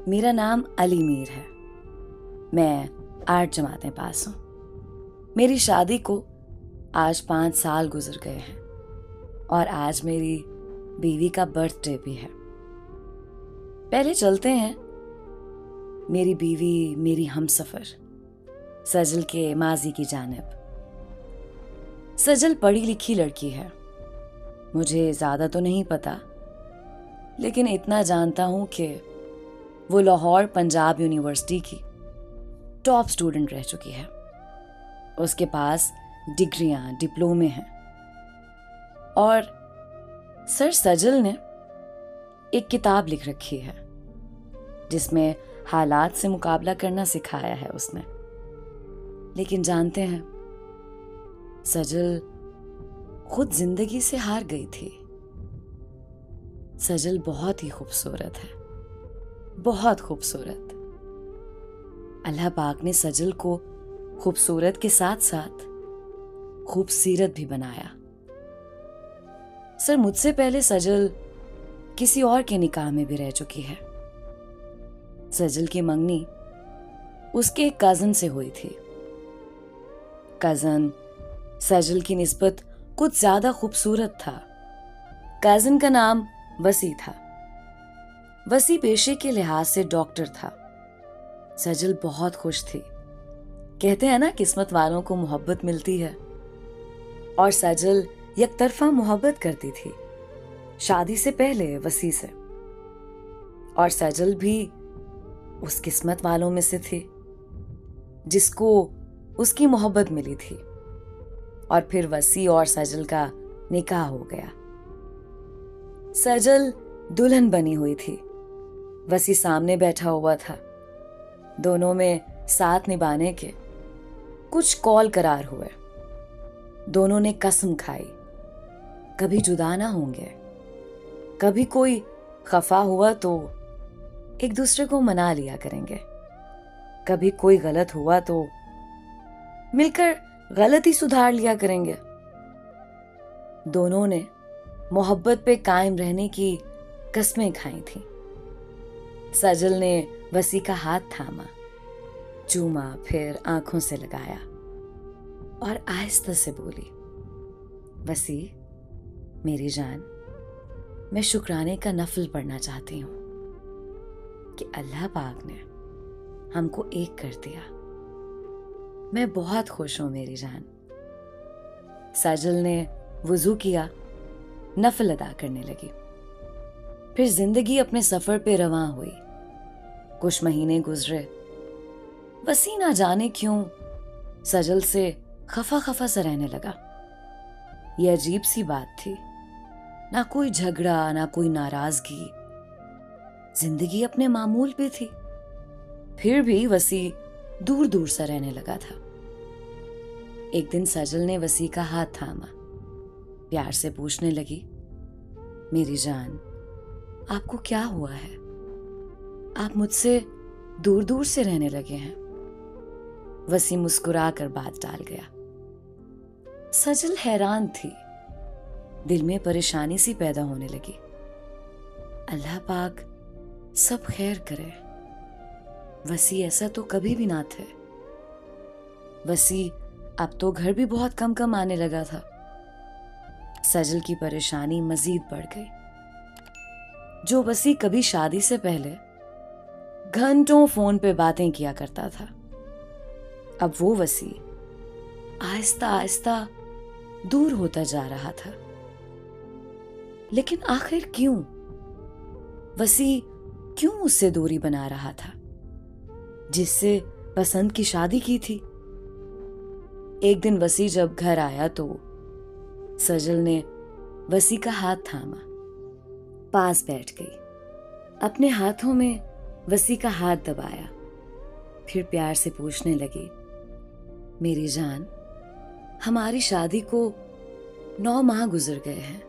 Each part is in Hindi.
मेरा नाम अली मीर है। मैं 8 जमातें पास हूँ। मेरी शादी को आज 5 साल गुजर गए हैं और आज मेरी बीवी का बर्थडे भी है। पहले चलते हैं मेरी बीवी, मेरी हमसफर सजल के माजी की जानिब। सजल पढ़ी लिखी लड़की है। मुझे ज्यादा तो नहीं पता, लेकिन इतना जानता हूं कि वो लाहौर पंजाब यूनिवर्सिटी की टॉप स्टूडेंट रह चुकी है। उसके पास डिग्रियां, डिप्लोमे हैं और सर सजल ने एक किताब लिख रखी है जिसमें हालात से मुकाबला करना सिखाया है उसने। लेकिन जानते हैं, सजल खुद जिंदगी से हार गई थी। सजल बहुत ही खूबसूरत है, बहुत खूबसूरत। अल्लाह पाक ने सजल को खूबसूरत के साथ साथ खूबसीरत भी बनाया। सर, मुझसे पहले सजल किसी और के निकाह में भी रह चुकी है। सजल की मंगनी उसके एक कजन से हुई थी। कजन सजल की निस्बत कुछ ज्यादा खूबसूरत था। कजन का नाम वसी था। वसी पेशे के लिहाज से डॉक्टर था। सजल बहुत खुश थी। कहते हैं ना, किस्मत वालों को मोहब्बत मिलती है, और सजल यकतरफा मोहब्बत करती थी शादी से पहले वसी से, और सजल भी उस किस्मत वालों में से थी जिसको उसकी मोहब्बत मिली थी। और फिर वसी और सजल का निकाह हो गया। सजल दुल्हन बनी हुई थी। वसी सामने बैठा हुआ था। दोनों में साथ निभाने के कुछ कौल करार हुए। दोनों ने कसम खाई, कभी जुदा ना होंगे। कभी कोई खफा हुआ तो एक दूसरे को मना लिया करेंगे। कभी कोई गलत हुआ तो मिलकर गलती सुधार लिया करेंगे। दोनों ने मोहब्बत पे कायम रहने की कस्में खाई थीं। सजल ने वसी का हाथ थामा, चूमा, फिर आंखों से लगाया और आहिस्ता से बोली, वसी मेरी जान, मैं शुक्राने का नफल पढ़ना चाहती हूं कि अल्लाह पाक ने हमको एक कर दिया। मैं बहुत खुश हूं मेरी जान। सजल ने वुजू किया, नफल अदा करने लगी। फिर जिंदगी अपने सफर पे रवां हुई। कुछ महीने गुजरे। वसी ना जाने क्यों सजल से खफा खफा सा रहने लगा। यह अजीब सी बात थी। ना कोई झगड़ा, ना कोई नाराजगी। जिंदगी अपने मामूल पे थी। फिर भी वसी दूर दूर सा रहने लगा था। एक दिन सजल ने वसी का हाथ थामा, प्यार से पूछने लगी, मेरी जान, आपको क्या हुआ है? आप मुझसे दूर दूर से रहने लगे हैं। वसी मुस्कुरा कर बात टाल गया। सजल हैरान थी। दिल में परेशानी सी पैदा होने लगी। अल्लाह पाक सब खैर करे। वसी ऐसा तो कभी भी ना थे। वसी अब तो घर भी बहुत कम कम आने लगा था। सजल की परेशानी मजीद बढ़ गई। जो वसी कभी शादी से पहले घंटों फोन पे बातें किया करता था, अब वो वसी आहिस्ता आहिस्ता दूर होता जा रहा था। लेकिन आखिर क्यों? वसी क्यों उससे दूरी बना रहा था जिससे पसंद की शादी की थी? एक दिन वसी जब घर आया तो सजल ने वसी का हाथ थामा, पास बैठ गई, अपने हाथों में वसी का हाथ दबाया, फिर प्यार से पूछने लगी, मेरी जान, हमारी शादी को 9 माह गुजर गए हैं,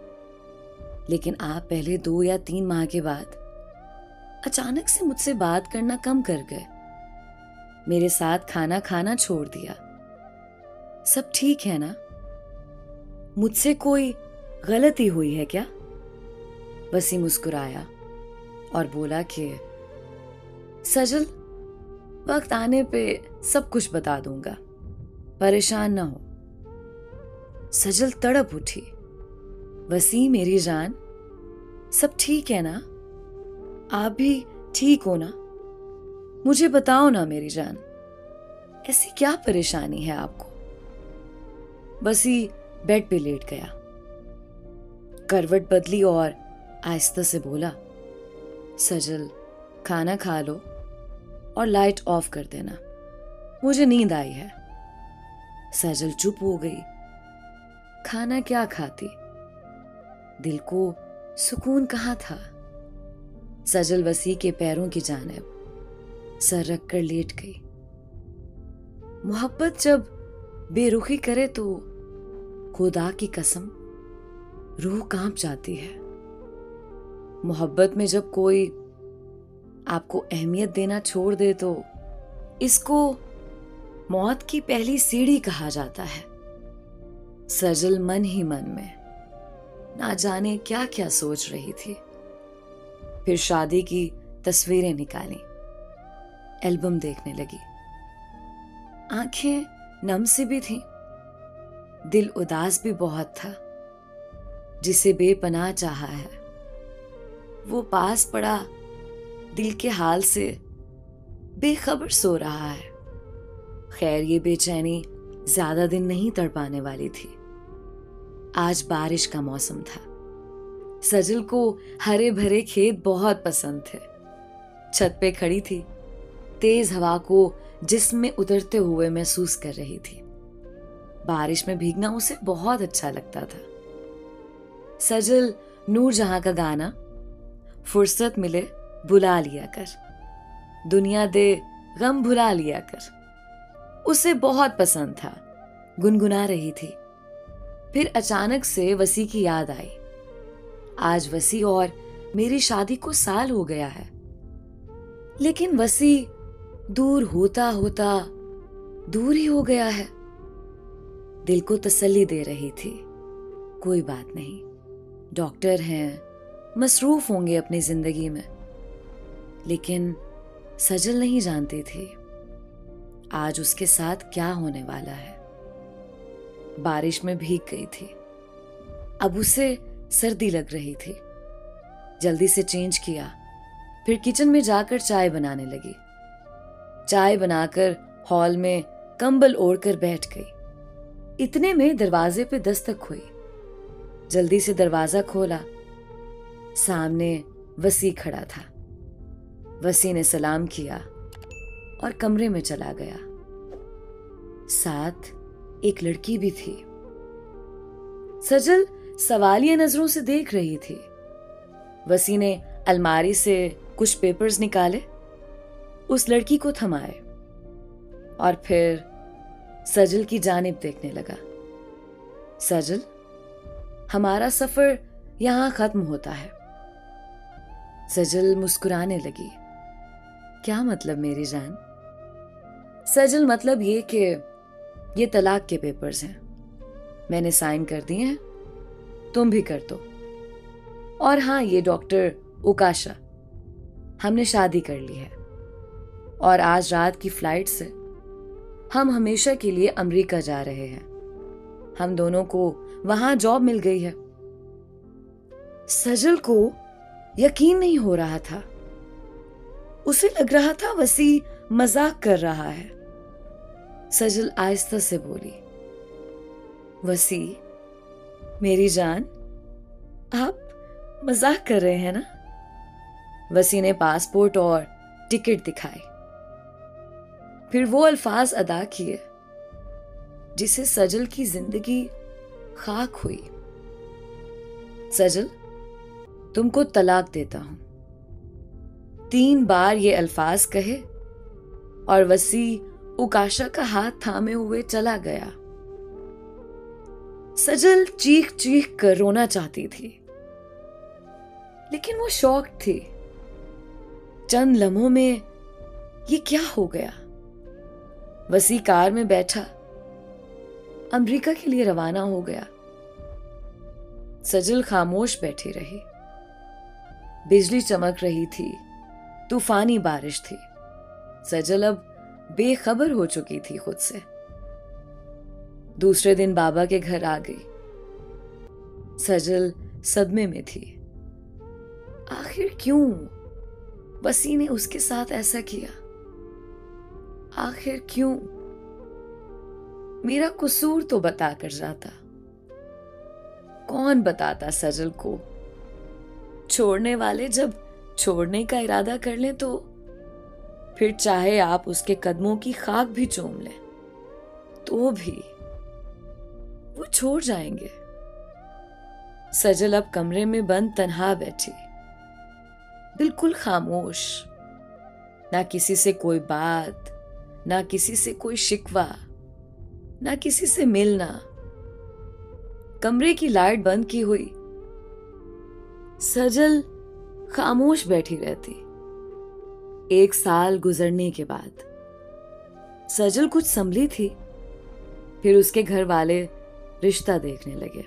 लेकिन आप पहले 2 या 3 माह के बाद अचानक से मुझसे बात करना कम कर गए। मेरे साथ खाना खाना छोड़ दिया। सब ठीक है ना? मुझसे कोई गलती हुई है क्या? वसी मुस्कुराया और बोला कि सजल, वक्त आने पे सब कुछ बता दूंगा, परेशान ना हो। सजल तड़प उठी। वसी मेरी जान, सब ठीक है ना? आप भी ठीक हो ना? मुझे बताओ ना मेरी जान, ऐसी क्या परेशानी है आपको? वसी बेड पे लेट गया, करवट बदली और आहिस्ता से बोला, सजल खाना खा लो और लाइट ऑफ कर देना, मुझे नींद आई है। सजल चुप हो गई। खाना क्या खाती, दिल को सुकून कहाँ था। सजल वसी के पैरों की जानिब सर रखकर लेट गई। मोहब्बत जब बेरुखी करे तो खुदा की कसम रूह कांप जाती है। मोहब्बत में जब कोई आपको अहमियत देना छोड़ दे तो इसको मौत की पहली सीढ़ी कहा जाता है। सजल मन ही मन में ना जाने क्या क्या सोच रही थी। फिर शादी की तस्वीरें निकाली, एल्बम देखने लगी। आंखें नम सी भी थीं, दिल उदास भी बहुत था। जिसे बेपनाह चाहा है वो पास पड़ा दिल के हाल से बेखबर सो रहा है। खैर ये बेचैनी ज्यादा दिन नहीं तड़पाने वाली थी। आज बारिश का मौसम था। सजल को हरे भरे खेत बहुत पसंद थे। छत पे खड़ी थी, तेज हवा को जिस्म में उतरते हुए महसूस कर रही थी। बारिश में भीगना उसे बहुत अच्छा लगता था। सजल नूरजहां का गाना फुर्सत मिले बुला लिया कर, दुनिया दे गम भुला लिया कर उसे बहुत पसंद था। गुनगुना रही थी। फिर अचानक से वसी की याद आई। आज वसी और मेरी शादी को साल हो गया है, लेकिन वसी दूर होता होता दूर ही हो गया है। दिल को तसल्ली दे रही थी, कोई बात नहीं, डॉक्टर हैं, मसरूफ होंगे अपनी जिंदगी में। लेकिन सजल नहीं जानती थी आज उसके साथ क्या होने वाला है। बारिश में भीग गई थी, अब उसे सर्दी लग रही थी। जल्दी से चेंज किया, फिर किचन में जाकर चाय बनाने लगी। चाय बनाकर हॉल में कंबल ओढ़कर बैठ गई। इतने में दरवाजे पे दस्तक हुई। जल्दी से दरवाजा खोला, सामने वसी खड़ा था। वसी ने सलाम किया और कमरे में चला गया। साथ एक लड़की भी थी। सजल सवालिया नजरों से देख रही थी। वसी ने अलमारी से कुछ पेपर्स निकाले, उस लड़की को थमाए और फिर सजल की जानिब देखने लगा। सजल, हमारा सफर यहां खत्म होता है। सजल मुस्कुराने लगी। क्या मतलब मेरी जान? सजल, मतलब ये कि ये तलाक के पेपर्स हैं, मैंने साइन कर दिए हैं, तुम भी कर दो। और हाँ, ये डॉक्टर उकाशा, हमने शादी कर ली है और आज रात की फ्लाइट से हम हमेशा के लिए अमेरिका जा रहे हैं। हम दोनों को वहां जॉब मिल गई है। सजल को यकीन नहीं हो रहा था। उसे लग रहा था वसी मजाक कर रहा है। सजल आहिस्ता से बोली, वसी मेरी जान, आप मजाक कर रहे हैं ना? वसी ने पासपोर्ट और टिकट दिखाए, फिर वो अल्फाज अदा किए जिसे सजल की जिंदगी खाक हुई। सजल, तुमको तलाक देता हूं। 3 बार ये अल्फाज कहे और वसी उकाशा का हाथ थामे हुए चला गया। सजल चीख चीख कर रोना चाहती थी, लेकिन वो शॉक थी। चंद लम्हों में ये क्या हो गया? वसी कार में बैठा अमेरिका के लिए रवाना हो गया। सजल खामोश बैठी रही। बिजली चमक रही थी, तूफानी बारिश थी। सजल अब बेखबर हो चुकी थी खुद से। दूसरे दिन बाबा के घर आ गई। सजल सदमे में थी। आखिर क्यों वसी ने उसके साथ ऐसा किया? आखिर क्यों? मेरा कसूर तो बता कर जाता। कौन बताता सजल को? छोड़ने वाले जब छोड़ने का इरादा कर लें तो फिर चाहे आप उसके कदमों की खाक भी चूम लें तो भी वो छोड़ जाएंगे। सजल अब कमरे में बंद तन्हा बैठी, बिल्कुल खामोश। ना किसी से कोई बात, ना किसी से कोई शिकवा, ना किसी से मिलना। कमरे की लाइट बंद की हुई। सजल खामोश बैठी रहती। 1 साल गुजरने के बाद सजल कुछ संभली थी। फिर उसके घर वाले रिश्ता देखने लगे,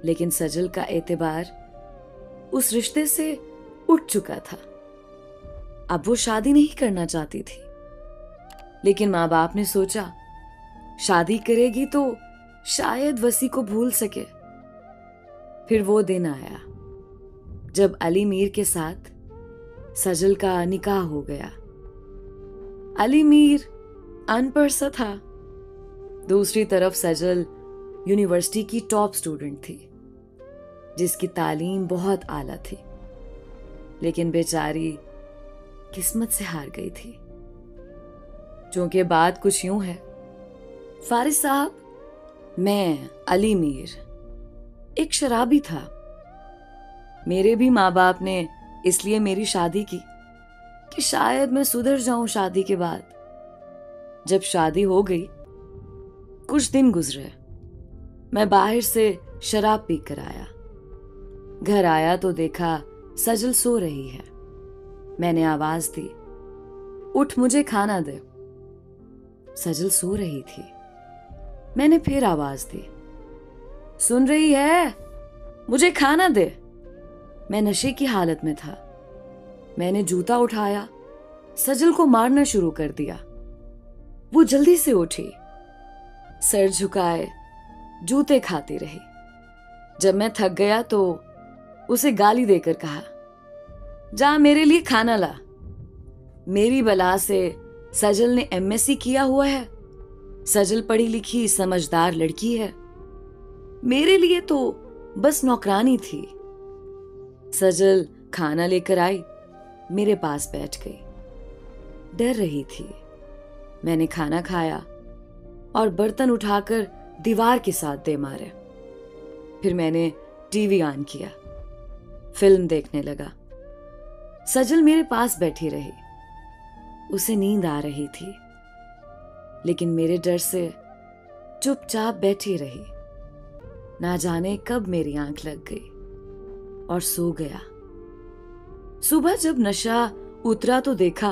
लेकिन सजल का एतबार उस रिश्ते से उठ चुका था। अब वो शादी नहीं करना चाहती थी, लेकिन माँ बाप ने सोचा शादी करेगी तो शायद वसी को भूल सके। फिर वो दिन आया जब अली मीर के साथ सजल का निकाह हो गया। अली मीर अनपढ़ सा था। दूसरी तरफ सजल यूनिवर्सिटी की टॉप स्टूडेंट थी, जिसकी तालीम बहुत आला थी, लेकिन बेचारी किस्मत से हार गई थी। चूंकि बात कुछ यूं है, फारिस साहब, मैं अली मीर एक शराबी था। मेरे भी माँ बाप ने इसलिए मेरी शादी की कि शायद मैं सुधर जाऊं शादी के बाद। जब शादी हो गई, कुछ दिन गुजरे, मैं बाहर से शराब पी कर आया। घर आया तो देखा सजल सो रही है। मैंने आवाज दी, उठ मुझे खाना दे। सजल सो रही थी। मैंने फिर आवाज दी, सुन रही है? मुझे खाना दे। मैं नशे की हालत में था। मैंने जूता उठाया, सजल को मारना शुरू कर दिया। वो जल्दी से उठी, सर झुकाए जूते खाती रही। जब मैं थक गया तो उसे गाली देकर कहा, जा मेरे लिए खाना ला। मेरी बला से सजल ने एमएससी किया हुआ है। सजल पढ़ी लिखी समझदार लड़की है। मेरे लिए तो बस नौकरानी थी। सजल खाना लेकर आई, मेरे पास बैठ गई। डर रही थी। मैंने खाना खाया और बर्तन उठाकर दीवार के साथ दे मारे। फिर मैंने टीवी ऑन किया, फिल्म देखने लगा। सजल मेरे पास बैठी रही। उसे नींद आ रही थी, लेकिन मेरे डर से चुपचाप बैठी रही। ना जाने कब मेरी आंख लग गई और सो गया। सुबह जब नशा उतरा तो देखा